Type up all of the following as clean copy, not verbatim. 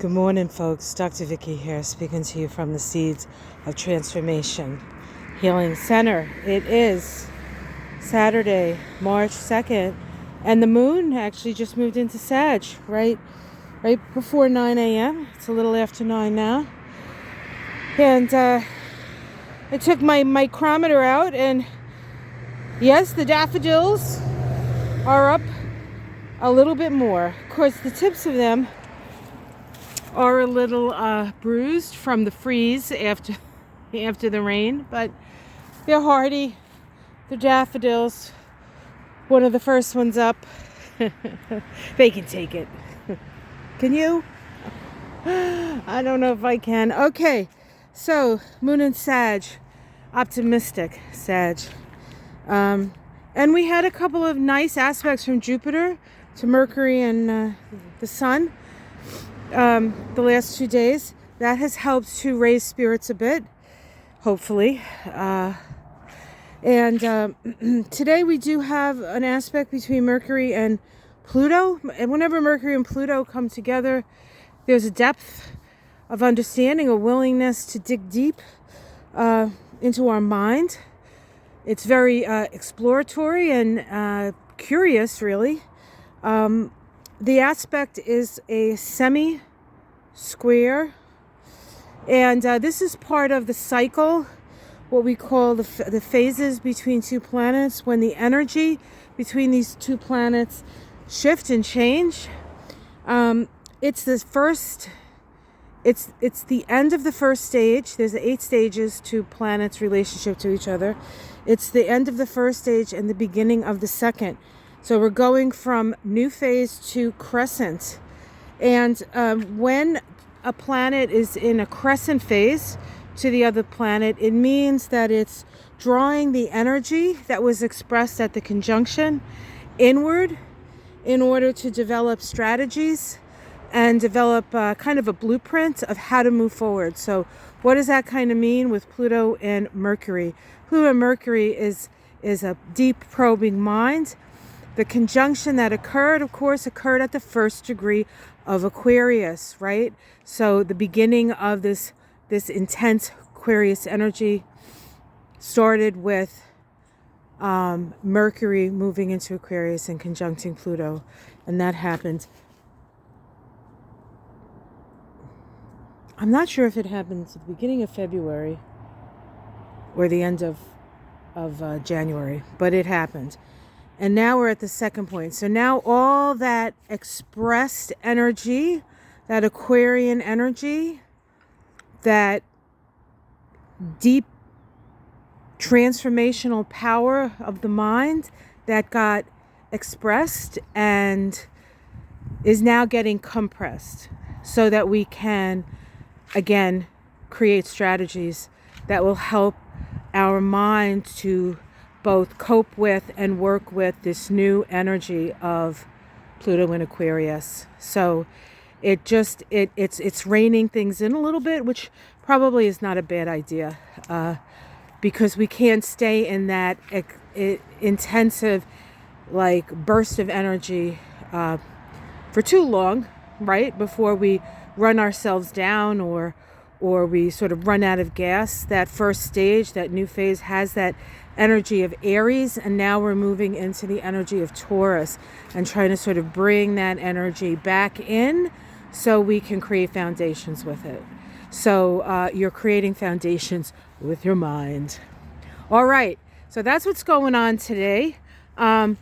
Good morning, folks. Dr. Vicky here, speaking to you from the Seeds of Transformation Healing Center. It is Saturday, March 2nd, and the moon actually just moved into Sag right before 9 a.m. It's a little after 9 now. And I took my micrometer out, and yes, the daffodils are up a little bit more. Of course, the tips of them are a little bruised from the freeze after the rain, but they're hardy. They're daffodils. One of the first ones up. They can take it. Can you? I don't know if I can. Okay, so Moon and Sag, optimistic Sag. And we had a couple of nice aspects from Jupiter to Mercury and the Sun. The last 2 days. That has helped to raise spirits a bit, hopefully. And today we do have an aspect between Mercury and Pluto. And whenever Mercury and Pluto come together, there's a depth of understanding, a willingness to dig deep into our mind. It's very exploratory and curious, really. The aspect is a semi-square, and this is part of the cycle, what we call the phases between two planets, when the energy between these two planets shift and change. It's the end of the first stage. There's 8 stages to planets' relationship to each other. It's the end of the first stage and the beginning of the second. So we're going from new phase to crescent. And when a planet is in a crescent phase to the other planet, it means that it's drawing the energy that was expressed at the conjunction inward in order to develop strategies and develop kind of a blueprint of how to move forward. So what does that kind of mean with Pluto and Mercury? Pluto and Mercury is a deep probing mind. The conjunction that occurred, of course, occurred at the first degree of Aquarius, right? So the beginning of this intense Aquarius energy started with Mercury moving into Aquarius and conjuncting Pluto. And that happened. I'm not sure if it happened at the beginning of February or the end of January, but it happened. And now we're at the second point. So now all that expressed energy, that Aquarian energy, that deep transformational power of the mind that got expressed and is now getting compressed so that we can, again, create strategies that will help our mind to both cope with and work with this new energy of Pluto and Aquarius. So it's reining things in a little bit, which probably is not a bad idea, because we can't stay in that intensive burst of energy for too long, right? Before we run ourselves down or we sort of run out of gas. That first stage, that new phase, has that energy of Aries, and now we're moving into the energy of Taurus and trying to sort of bring that energy back in so we can create foundations with it. So you're creating foundations with your mind. All right, so that's what's going on today. Now,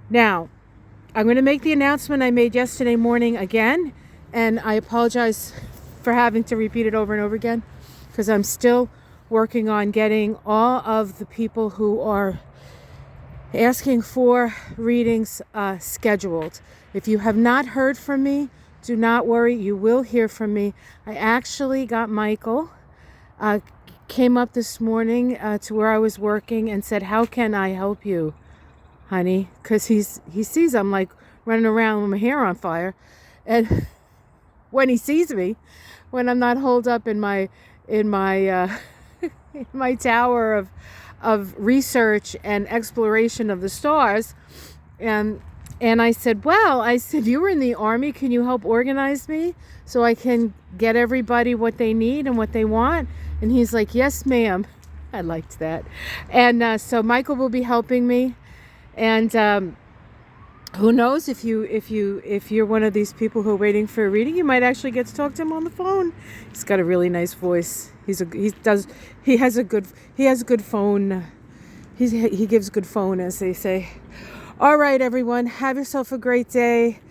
I'm going to make the announcement I made yesterday morning again, and I apologize for having to repeat it over and over again because I'm still working on getting all of the people who are asking for readings scheduled. If you have not heard from me, do not worry, you will hear from me. I actually got Michael, came up this morning to where I was working and said, "How can I help you, honey?" Because he sees I'm like running around with my hair on fire. And when he sees me, when I'm not holed up in my my tower of research and exploration of the stars, and And I said, well, I said, you were in the Army. Can you help organize me so I can get everybody what they need and what they want? And he's like, yes, ma'am. I liked that. And so Michael will be helping me. And who knows, if you're one of these people who are waiting for a reading, you might actually get to talk to him on the phone. He's got a really nice voice. He has a good phone. He gives good phone, as they say. All right, everyone, have yourself a great day.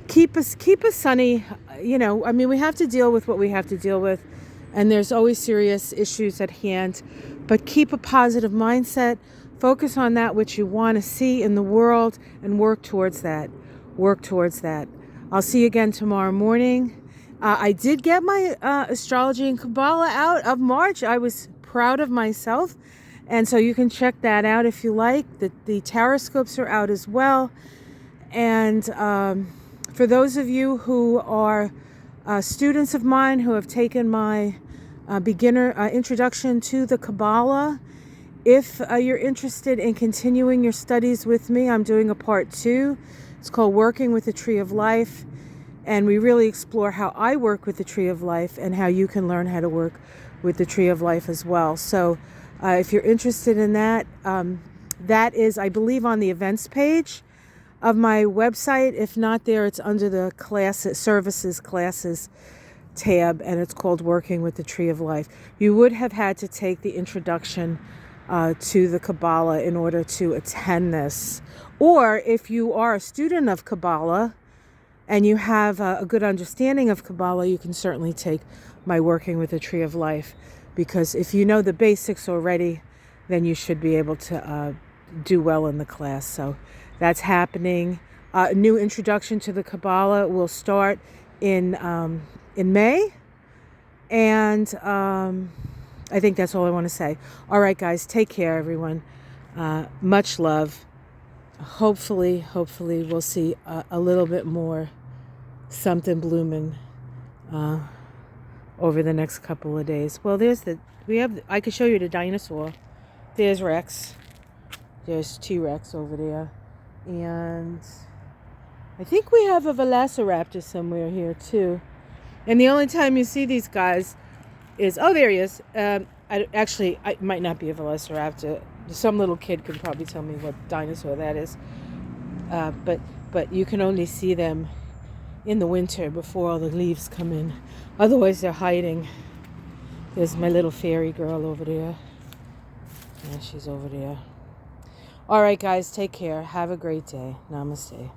Keep us sunny. You know, I mean, we have to deal with what we have to deal with, and there's always serious issues at hand. But keep a positive mindset. Focus on that which you want to see in the world, and work towards that. Work towards that. I'll see you again tomorrow morning. I did get my Astrology and Kabbalah out of March. I was proud of myself. And so you can check that out if you like. The Taroscopes are out as well. And for those of you who are students of mine who have taken my beginner introduction to the Kabbalah, if you're interested in continuing your studies with me, I'm doing a part 2. It's called Working with the Tree of Life. And we really explore how I work with the Tree of Life and how you can learn how to work with the Tree of Life as well. So if you're interested in that, that is, I believe, on the events page of my website. If not there, it's under the services classes tab, and it's called Working with the Tree of Life. You would have had to take the introduction to the Kabbalah in order to attend this. Or if you are a student of Kabbalah and you have a good understanding of Kabbalah, you can certainly take my Working with the Tree of Life. Because if you know the basics already, then you should be able to do well in the class. So that's happening. A new introduction to the Kabbalah will start in May. And I think that's all I want to say. All right, guys, take care, everyone. Much love. Hopefully we'll see a little bit more something blooming over the next couple of days. Well, I could show you the dinosaur. There's Rex. There's T-Rex over there. And I think we have a velociraptor somewhere here too. And the only time you see these guys is, oh, there he is. It might not be a velociraptor. Some little kid could probably tell me what dinosaur that is. But you can only see them in the winter before all the leaves come in. Otherwise, they're hiding. There's my little fairy girl over there. Yeah, she's over there. All right, guys, take care. Have a great day. Namaste.